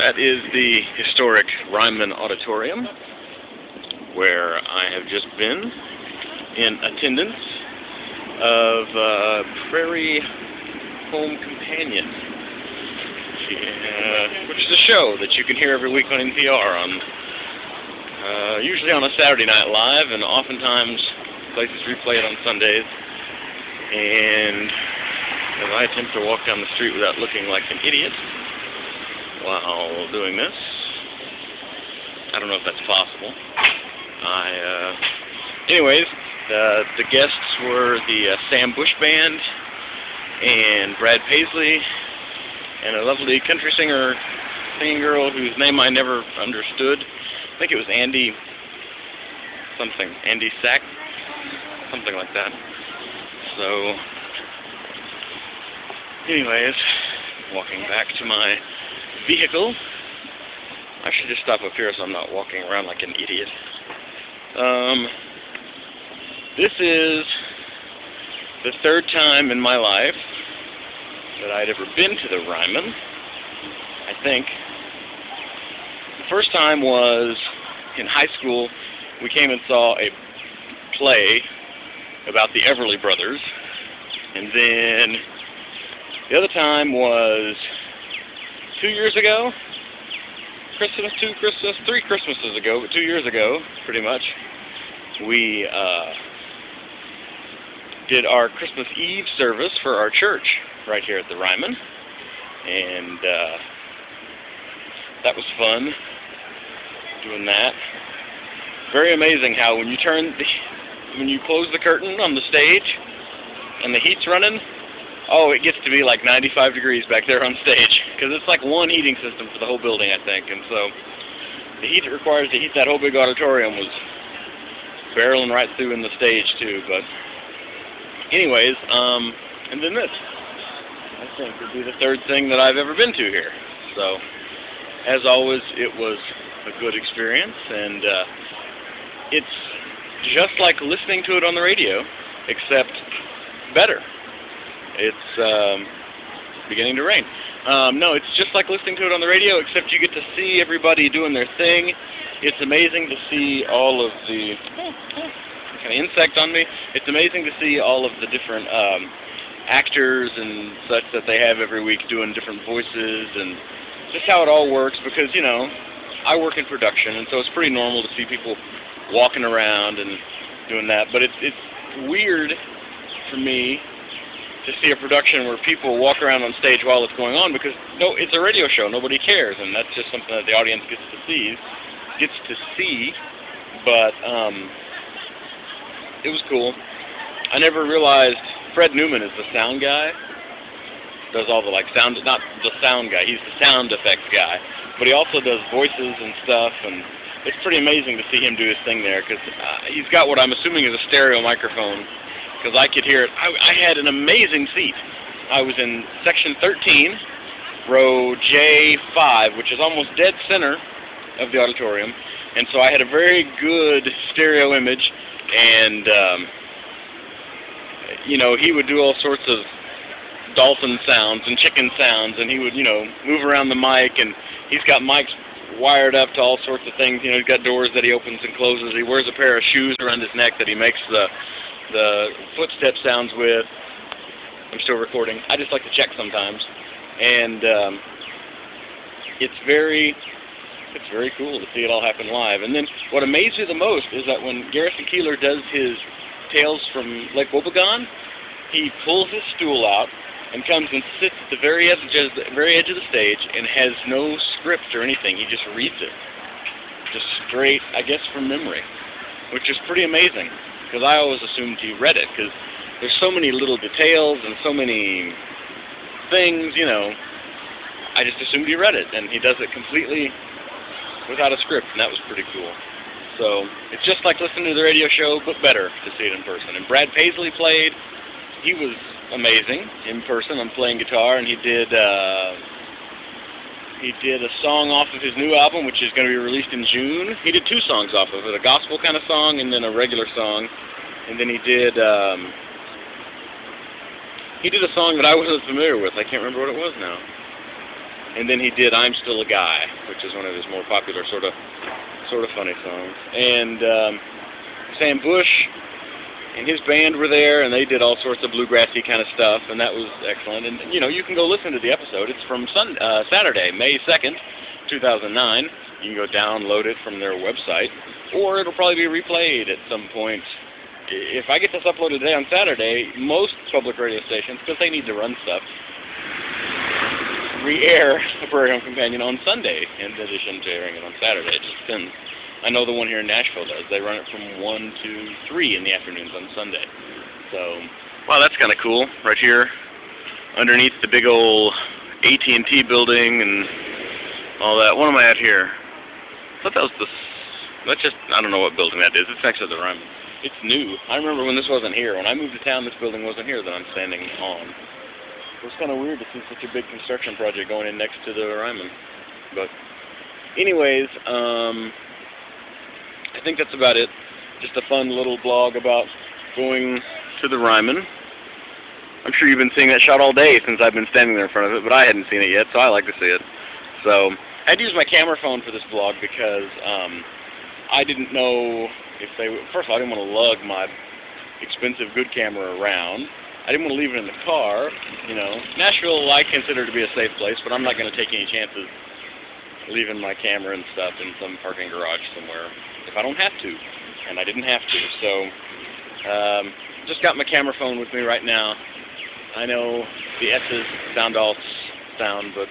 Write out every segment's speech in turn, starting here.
That is the historic Ryman Auditorium, where I have just been in attendance of Prairie Home Companion, which is a show that you can hear every week on NPR, usually on a Saturday night live, and oftentimes places replay it on Sundays. And as I attempt to walk down the street without looking like an idiot while doing this, I don't know if that's possible. Anyways, the guests were the Sam Bush Band and Brad Paisley and a lovely country singing girl whose name I never understood. I think it was Andy Sack, something like that. So, anyways, walking back to my vehicle. I should just stop up here so I'm not walking around like an idiot. This is the third time in my life that I'd ever been to the Ryman, I think. The first time was in high school. We came and saw a play about the Everly Brothers. And then the other time was 2 years ago. Three Christmases ago, but 2 years ago, pretty much, we did our Christmas Eve service for our church right here at the Ryman, and that was fun doing that. Very amazing how when you close the curtain on the stage and the heat's running, oh, it gets to be like 95 degrees back there on stage, because it's like one heating system for the whole building, I think, and so the heat it requires to heat that whole big auditorium was barreling right through in the stage, too. But anyways, and then this, I think, would be the third thing that I've ever been to here. So, as always, it was a good experience, and it's just like listening to it on the radio, except better. It's beginning to rain. No, it's just like listening to it on the radio, except you get to see everybody doing their thing. It's amazing to see all of the kind of insect on me. It's amazing to see all of the different actors and such that they have every week doing different voices, and just how it all works, because, you know, I work in production, and so it's pretty normal to see people walking around and doing that. But it's weird for me to see a production where people walk around on stage while it's going on, because no, it's a radio show. Nobody cares, and that's just something that the audience gets to see. But it was cool. I never realized Fred Newman is the sound guy. Does all the sound, not the sound guy. He's the sound effects guy, but he also does voices and stuff, and it's pretty amazing to see him do his thing there, because he's got what I'm assuming is a stereo microphone, because I could hear it. I had an amazing seat. I was in section 13, row J5, which is almost dead center of the auditorium, and so I had a very good stereo image, and you know, he would do all sorts of dolphin sounds and chicken sounds, and he would, you know, move around the mic, and he's got mics wired up to all sorts of things. You know, he's got doors that he opens and closes. He wears a pair of shoes around his neck that he makes the footstep sounds with. I'm still recording. I just like to check sometimes, and it's very cool to see it all happen live. And then what amazed me the most is that when Garrison Keillor does his Tales from Lake Wobegon, he pulls his stool out and comes and sits at the very edge of the stage and has no script or anything. He just reads it, just straight, I guess, from memory, which is pretty amazing, because I always assumed he read it, because there's so many little details and so many things, you know. I just assumed he read it, and he does it completely without a script, and that was pretty cool. So it's just like listening to the radio show, but better to see it in person. And Brad Paisley played. He was amazing in person. I'm playing guitar, and he did a song off of his new album, which is going to be released in June. He did 2 songs off of it, a gospel kind of song and then a regular song. And then he did a song that I wasn't familiar with. I can't remember what it was now. And then he did "I'm Still a Guy," which is one of his more popular sort of funny songs. And Sam Bush and his band were there, and they did all sorts of bluegrassy kind of stuff, and that was excellent. And you know, you can go listen to the episode. It's from Saturday, May 2nd, 2009. You can go download it from their website, or it'll probably be replayed at some point. If I get this uploaded today on Saturday, most public radio stations, because they need to run stuff, re-air the Prairie Home Companion on Sunday, in addition to airing it on Saturday. It just depends. I know the one here in Nashville does. They run it from 1 to 3 in the afternoons on Sunday. So, wow, that's kind of cool. Right here, underneath the big old AT&T building and all that. What am I at here? I thought that was that's just, I don't know what building that is. It's next to the Ryman. It's new. I remember when this wasn't here. When I moved to town, this building wasn't here that I'm standing on. It was kind of weird to see such a big construction project going in next to the Ryman. But anyways, I think that's about it. Just a fun little blog about going to the Ryman. I'm sure you've been seeing that shot all day since I've been standing there in front of it, but I hadn't seen it yet, so I like to see it. So I had to use my camera phone for this blog because I didn't know if they would. First of all, I didn't want to lug my expensive good camera around. I didn't want to leave it in the car, you know. Nashville I consider to be a safe place, but I'm not going to take any chances leaving my camera and stuff in some parking garage somewhere if I don't have to, and I didn't have to. So just got my camera phone with me right now. I know the S's sound alts sound, but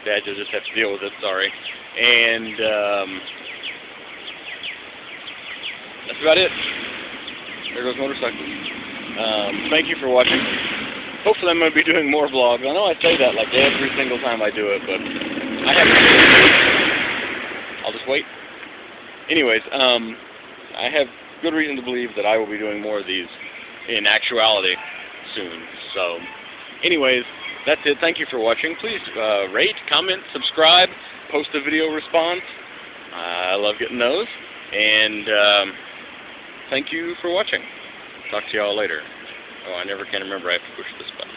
Dad, you'll just have to deal with it, sorry. And that's about it. There goes motorcycles. Thank you for watching. Hopefully I'm going to be doing more vlogs. I know I say that like every single time I do it, but I haven't. I'll just wait. Anyways, I have good reason to believe that I will be doing more of these in actuality soon. So, anyways, that's it. Thank you for watching. Please rate, comment, subscribe, post a video response. I love getting those. And thank you for watching. Talk to y'all later. Oh, I never can remember I have to push this button.